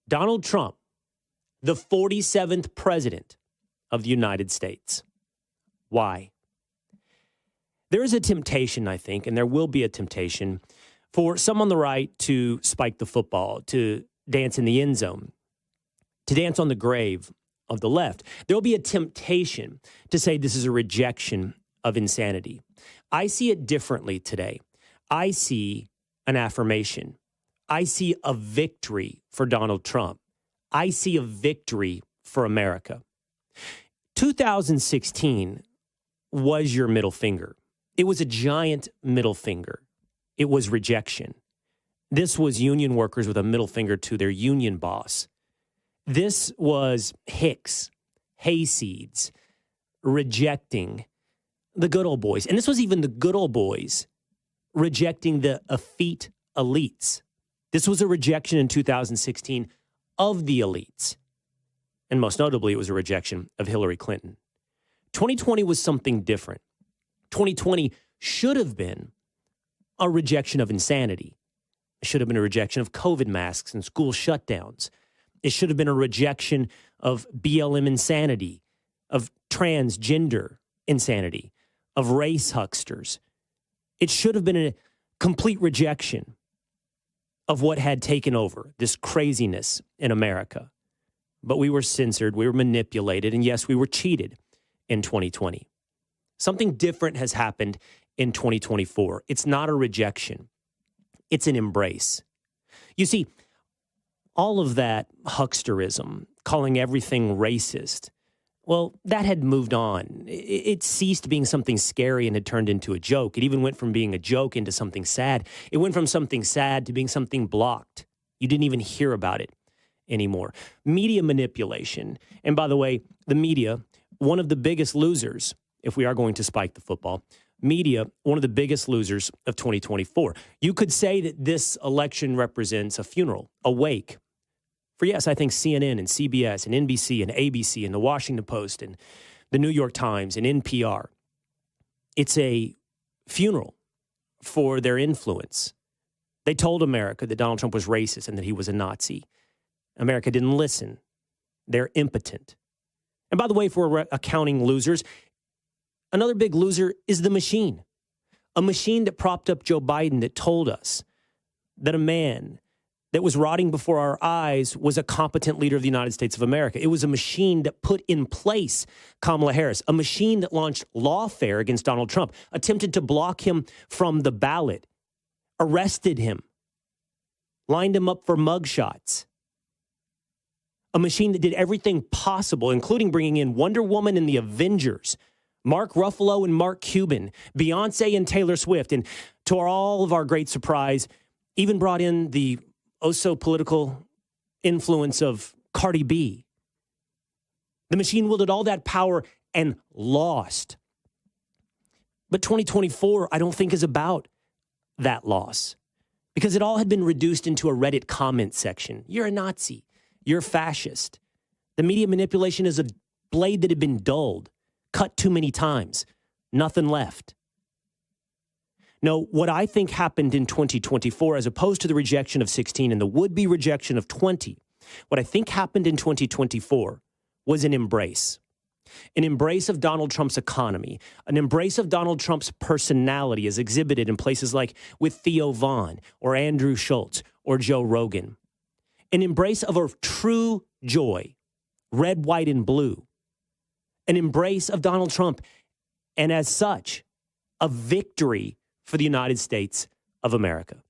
Donald Trump, the 47th president of the United States. Why? There is a temptation, I think, and there will be a temptation for some on the right to spike the football, to dance in the end zone, to dance on the grave of the left. There will be a temptation to say this is a rejection of insanity. I see it differently today. I see an affirmation. I see a victory for Donald Trump. I see a victory for America. 2016 was your middle finger. It was a giant middle finger. It was rejection. This was union workers with a middle finger to their union boss. This was Hicks, hayseeds, rejecting the good old boys. And this was even the good old boys rejecting the effete elites. This was a rejection in 2016 of the elites. And most notably, it was a rejection of Hillary Clinton. 2020 was something different. 2020 should have been a rejection of insanity. It should have been a rejection of COVID masks and school shutdowns. It should have been a rejection of BLM insanity, of transgender insanity, of race hucksters. It should have been a complete rejection of what had taken over, this craziness in America. But we were censored, we were manipulated, and yes, we were cheated in 2020. Something different has happened in 2024. It's not a rejection. It's an embrace. You see, all of that hucksterism, calling everything racist, well, that had moved on. It ceased being something scary and had turned into a joke. It even went from being a joke into something sad. It went from something sad to being something blocked. You didn't even hear about it anymore. Media manipulation. And by the way, the media, one of the biggest losers, if we are going to spike the football, media, one of the biggest losers of 2024. You could say that this election represents a funeral, a wake. For yes, I think CNN and CBS and NBC and ABC and the Washington Post and the New York Times and NPR. It's a funeral for their influence. They told America that Donald Trump was racist and that he was a Nazi. America didn't listen. They're impotent. And by the way, if we're accounting losers, another big loser is the machine. A machine that propped up Joe Biden that told us that a man that was rotting before our eyes was a competent leader of the United States of America. It was a machine that put in place Kamala Harris, a machine that launched lawfare against Donald Trump, attempted to block him from the ballot, arrested him, lined him up for mugshots. A machine that did everything possible, including bringing in Wonder Woman and the Avengers, Mark Ruffalo and Mark Cuban, Beyonce and Taylor Swift, and to all of our great surprise, even brought in the political influence of Cardi B. The machine wielded all that power and lost. But 2024, I don't think, is about that loss because it all had been reduced into a Reddit comment section. You're a Nazi. You're a fascist. The media manipulation is a blade that had been dulled, cut too many times, nothing left. No, what I think happened in 2024, as opposed to the rejection of 16 and the would-be rejection of 20, what I think happened in 2024 was an embrace of Donald Trump's economy, an embrace of Donald Trump's personality as exhibited in places like with Theo Vaughn or Andrew Schultz or Joe Rogan, an embrace of a true joy, red, white, and blue, an embrace of Donald Trump, and as such, a victory for the United States of America.